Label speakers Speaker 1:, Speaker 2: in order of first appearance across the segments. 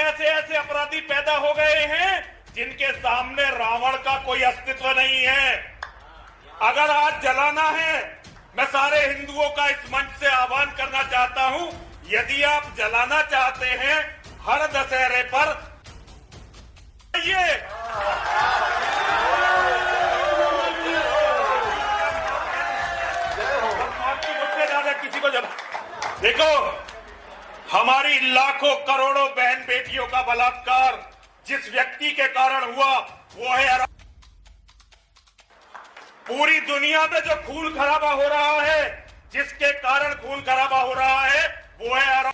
Speaker 1: ऐसे ऐसे अपराधी पैदा हो गए हैं जिनके सामने रावण का कोई अस्तित्व नहीं है। अगर आज जलाना है, मैं सारे हिंदुओं का इस मंच से आह्वान करना चाहता हूं, यदि आप जलाना चाहते हैं हर दशहरे पर ये मुझसे ज्यादा किसी को जला। देखो, हमारी लाखों करोड़ों बहन बेटियों का बलात्कार जिस व्यक्ति के कारण हुआ वो है पूरी दुनिया में जो खून खराबा हो रहा है, जिसके कारण खून खराबा हो रहा है वो है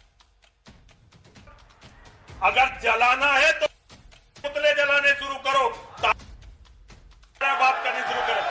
Speaker 1: अगर जलाना है तो पुतले जलाने शुरू करो, बात करनी शुरू करो।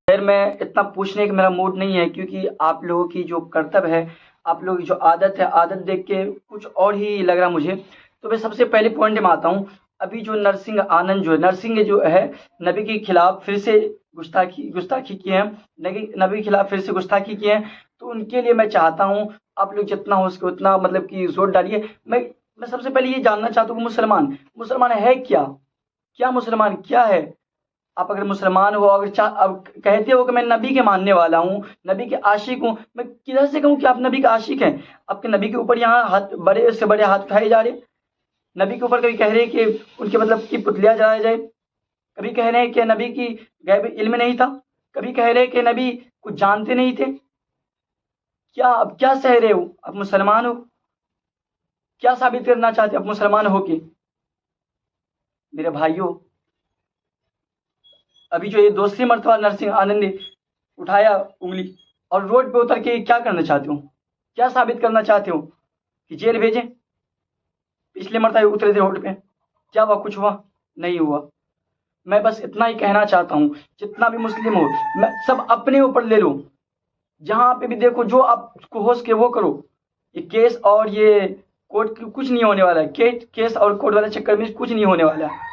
Speaker 2: खैर, मैं इतना पूछने का मेरा मूड नहीं है, क्योंकि आप लोगों की जो कर्तव्य है, आप लोगों की जो आदत है, आदत देख के कुछ और ही लग रहा मुझे। तो मैं सबसे पहले पॉइंट में आता हूँ। अभी जो नरसिंह आनंद नरसिंह जो है नबी के खिलाफ फिर से गुस्ताखी किए हैं, नबी के खिलाफ फिर से गुस्ताखी किए हैं। तो उनके लिए मैं चाहता हूँ आप लोग जितना हो सके उतना मतलब कि जोर डालिए। मैं सबसे पहले ये जानना चाहता हूँ मुसलमान है क्या मुसलमान क्या है? आप अगर मुसलमान हो, अगर अब कहते हो कि मैं नबी के मानने वाला हूँ, नबी के आशिक हूँ, मैं किधर से कहूँ कि आप नबी के आशिक हैं? आपके नबी के ऊपर यहाँ हाथ बड़े से बड़े हाथ उठाए जा रहे। नबी के ऊपर कभी कह रहे हैं कि उनके मतलब की पुतलियाँ जलाया जाए, कभी कह रहे हैं कि नबी की गैब इल्म नहीं था, कभी कह रहे हैं कि नबी कुछ जानते नहीं थे। अब क्या सह रहे हो? आप मुसलमान हो, क्या साबित करना चाहते आप मुसलमान हो के? मेरे भाइयों, अभी जो ये दूसरी मर्तबा नरसिंह आनंद ने उठाया उंगली और रोड पे उतर के क्या करना चाहते हो? क्या साबित करना चाहते हो कि जेल भेजें? पिछले मर्तबा उतरे थे रोड पे, क्या हुआ? कुछ हुआ? नहीं हुआ। मैं बस इतना ही कहना चाहता हूँ, जितना भी मुस्लिम हो, मैं सब अपने ऊपर ले लो। जहां पे भी देखो जो आपको हो सके वो करो। ये केस और ये कोर्ट कुछ नहीं होने वाला है। केस और कोर्ट वाले चक्कर में कुछ नहीं होने वाला है।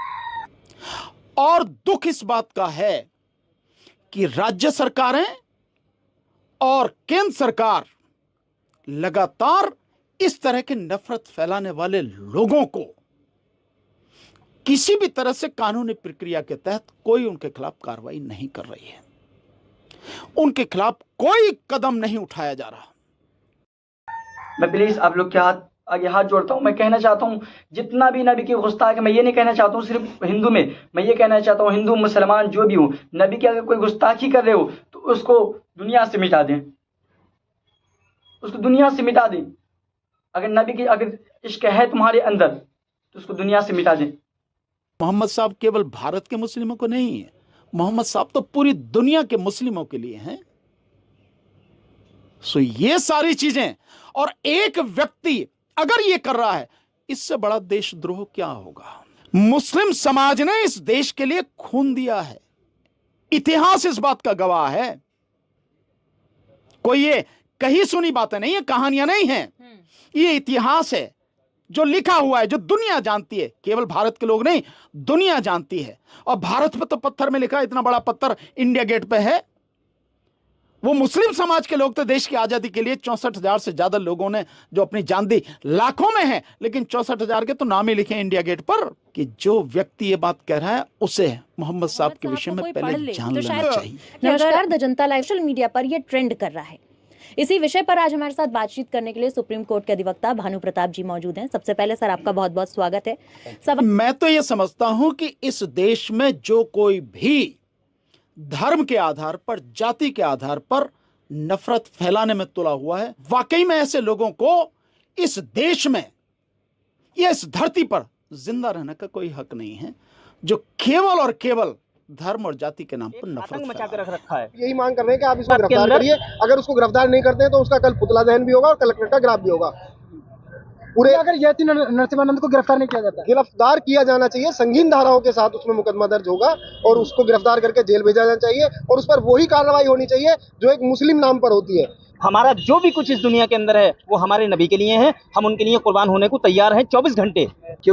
Speaker 3: और दुख इस बात का है कि राज्य सरकारें और केंद्र सरकार लगातार इस तरह के नफरत फैलाने वाले लोगों को किसी भी तरह से कानूनी प्रक्रिया के तहत कोई उनके खिलाफ कार्रवाई नहीं कर रही है, उनके खिलाफ कोई कदम नहीं उठाया जा रहा।
Speaker 2: मैं प्लीज आप लोग के आगे हाथ जोड़ता हूं। मैं कहना चाहता हूं जितना भी नबी की गुस्ताखी है, मैं ये नहीं कहना चाहता हूं सिर्फ हिंदू में, मैं ये कहना चाहता हूं हिंदू मुसलमान जो भी हो, नबी की अगर कोई गुस्ताखी कर रहे हो तो उसको दुनिया से मिटा दें, उसको दुनिया से मिटा दें। अगर नबी की अगर इश्क है तुम्हारे अंदर तो उसको दुनिया से मिटा दें।
Speaker 3: मोहम्मद साहब केवल भारत के मुस्लिमों को नहीं है, मोहम्मद साहब तो पूरी दुनिया के मुस्लिमों के लिए हैं। सो ये सारी चीजें, और एक व्यक्ति अगर ये कर रहा है, इससे बड़ा देशद्रोह क्या होगा? मुस्लिम समाज ने इस देश के लिए खून दिया है, इतिहास इस बात का गवाह है। कोई ये कहीं सुनी बातें नहीं है, कहानियां नहीं हैं, ये इतिहास है जो लिखा हुआ है, जो दुनिया जानती है। केवल भारत के लोग नहीं, दुनिया जानती है। और भारत पे तो पत्थर में लिखा, इतना बड़ा पत्थर इंडिया गेट पे है। वो मुस्लिम समाज के लोग तो देश की आजादी के लिए 64,000 से ज्यादा लोगों ने जो अपनी जान दी, लाखों में है, लेकिन 64,000 के तो नाम ही लिखे इंडिया गेट पर। कि जो व्यक्ति ये बात कह रहा है उसे मोहम्मद साहब के विषय में पहले जान लेना चाहिए।
Speaker 4: नमस्कार, the Janata live social media पर ये ट्रेंड कर रहा है। इसी विषय पर आज हमारे साथ बातचीत करने के लिए सुप्रीम कोर्ट के अधिवक्ता भानु प्रताप जी मौजूद हैं। सबसे पहले सर आपका बहुत बहुत स्वागत है।
Speaker 3: मैं तो ये समझता हूं कि इस देश में जो कोई भी धर्म के आधार पर, जाति के आधार पर नफरत फैलाने में तुला हुआ है, वाकई में ऐसे लोगों को इस देश में या इस धरती पर जिंदा रहने का कोई हक नहीं है, जो केवल और केवल धर्म और जाति के नाम पर नफरत
Speaker 5: मचा के रख रखा है।
Speaker 6: यही मांग कर रहे हैं कि आप इसको गिरफ्तार करिए। अगर उसको गिरफ्तार नहीं करते हैं तो उसका कल पुतला दहन भी होगा और कलेक्ट्रेट का गिराफ भी होगा। पूरे अगर जयति नरसिम्हानंद को गिरफ्तार नहीं किया जाता, गिरफ्तार किया जाना चाहिए, संगीन धाराओं के साथ उसमें मुकदमा दर्ज होगा और उसको गिरफ्तार करके जेल भेजा जाना चाहिए और उस पर वही कार्रवाई होनी चाहिए जो एक मुस्लिम नाम पर होती है।
Speaker 5: हमारा जो भी कुछ इस दुनिया के अंदर है वो हमारे नबी के लिए है, हम उनके लिए कुर्बान होने को तैयार हैं 24 घंटे।
Speaker 6: कि